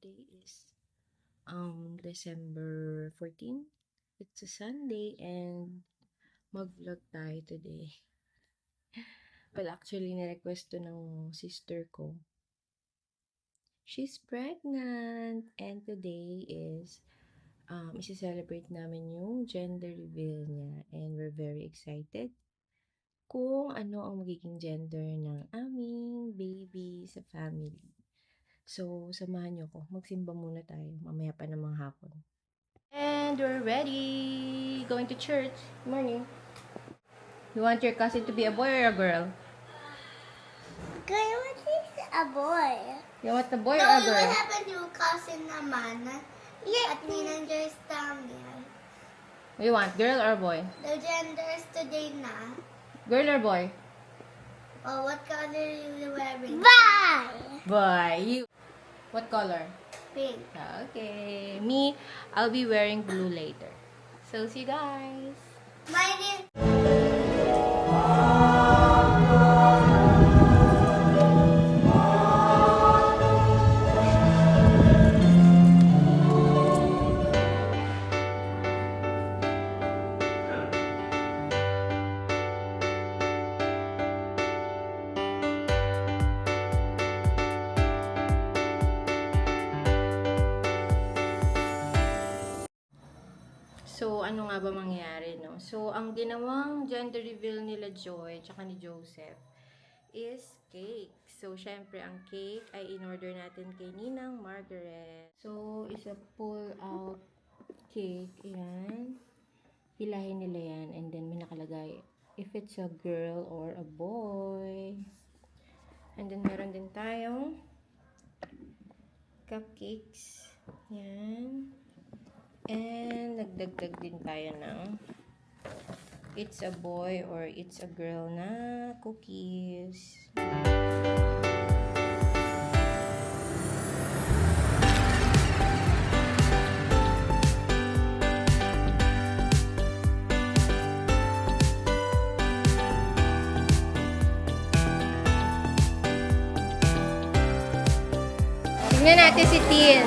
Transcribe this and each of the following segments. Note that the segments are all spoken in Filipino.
Today is December 14. It's a Sunday and mag-vlog tayo today. Well, actually, ni-request to ng sister ko. She's pregnant and today is isi-celebrate namin yung gender reveal niya and we're very excited kung ano ang magiging gender ng aming baby sa family. So, samahan niyo ko. Magsimba muna tayo. Mamaya pa namang hapon. And we're ready! Going to church. Good morning. You want your cousin to be a boy or a girl? Girl, what is a boy? You want a boy or No, a what girl? happened to your cousin naman? At ninanger's tummy. You want girl or boy? The genders today na. Girl or boy? Oh, what color are you wearing? Bye! Boy. You. What color? Pink. Okay. Me, I'll be wearing blue later. So, see you guys. Mine is... So, ano nga ba mangyayari, no? So, ang ginawang gender reveal nila Joy tsaka ni Joseph is cake. So, syempre, ang cake ay in-order natin kay Ninang Margaret. So, is a pull-out cake. Ayan. Hilahin nila yan. And then, may nakalagay if it's a girl or a boy. And then, meron din tayong cupcakes. Yan. And nagdagdag din tayo ng it's a boy or it's a girl na cookies. Tignan natin si Tin.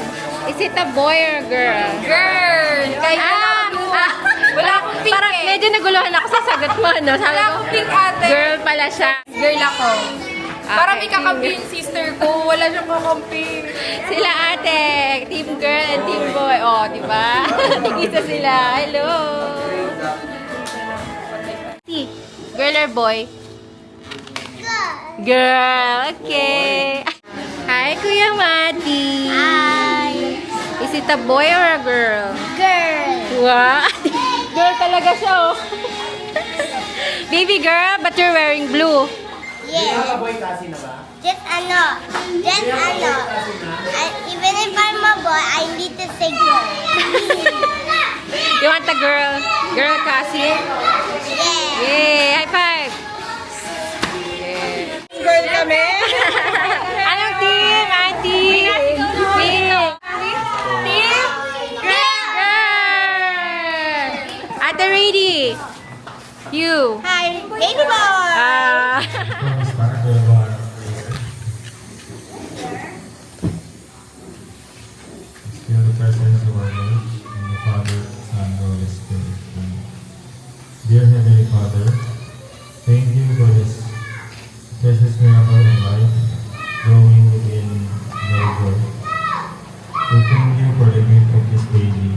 Is it a boy or a girl? Girl! Kaya wala akong pink Parang medyo naguluhan ako sa sagot mo, no? Sabi Wala ko, akong pink ate. girl pala siya. Girl ako. Para Okay, may kakampi yung sister ko. Wala siyang kakampi. Sila ate, team girl and team boy. Oh, di ba? Tigisa sila. Hello. Girl or boy? Good. Girl. Okay. Hi, Kuya Mati. Hi. Is it a boy or a girl? Girl. Wow. Girl talaga siya, oh. Baby girl, but you're wearing blue. Yes. Just ano. Even if I'm a boy, I need to say girl. You want a girl? Girl kasi? Yeah. Yay! High five! Yeah. Girl kami. Anong team, Auntie? Team! Team? Girl! Ate ready? You? Hi, baby boy. Start the bar. Feel the presence of our Lord, and the Father, Son, and Holy Spirit. Amen. Dear Heavenly Father, thank you for this precious miracle in life, growing within Mary Joy. We thank you for the gift of this baby,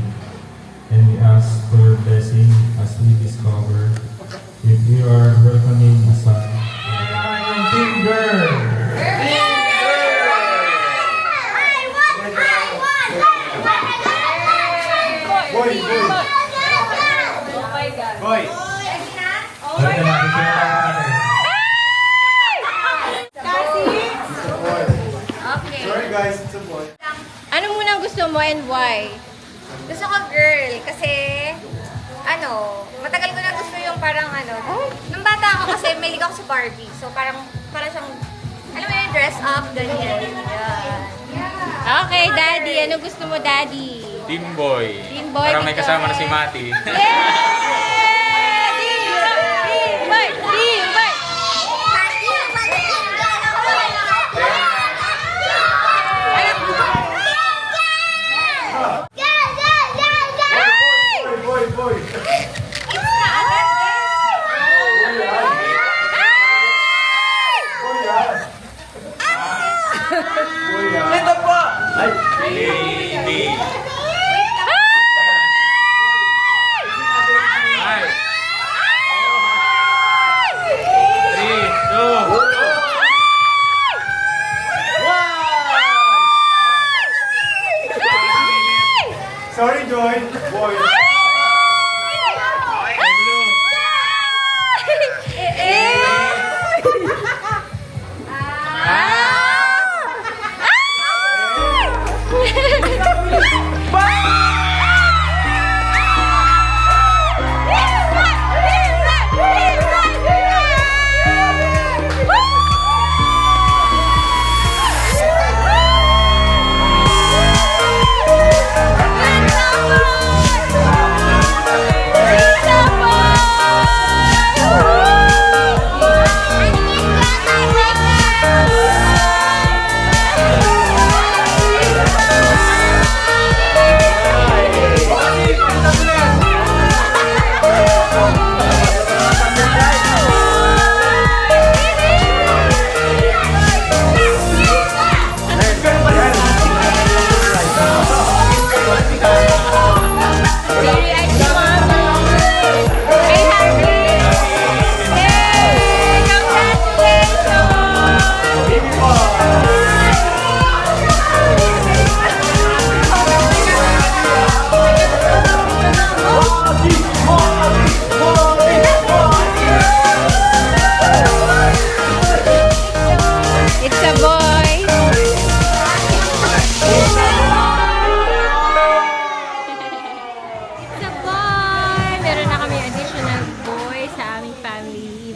and we ask for your blessing as we discover if we are welcoming a son. Team girl! Boy! Boy! Balik na natin siya natin. Okay. Sorry guys, it's a boy. Ano muna gusto mo and why? Gusto ko girl kasi matagal ko na gusto yung parang nung bata ako kasi may ligaw ako sa Barbie. So parang siyang, alam mo yung dress up, ganyan. Yeah. Okay, Daddy. Ano gusto mo, Daddy? Team Boy. Team Boy, Parang may Team kasama Boy. na si Mati. Yeah! Team Boy! Team Boy! Team boy!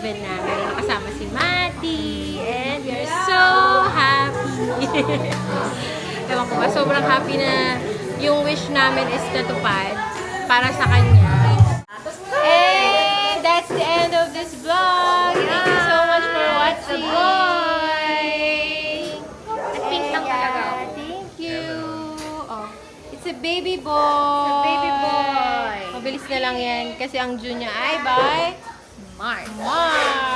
heaven namin. Kasama si Mati. And we are so happy. Ewan ko ba, sobrang happy na yung wish namin is natupad para sa kanya. And that's the end of this vlog. Thank you so much for watching. Pink lang talaga ako. Thank you. Oh, it's a baby boy. Baby boy. Mabilis na lang yan kasi ang June niya ay by Mars. March.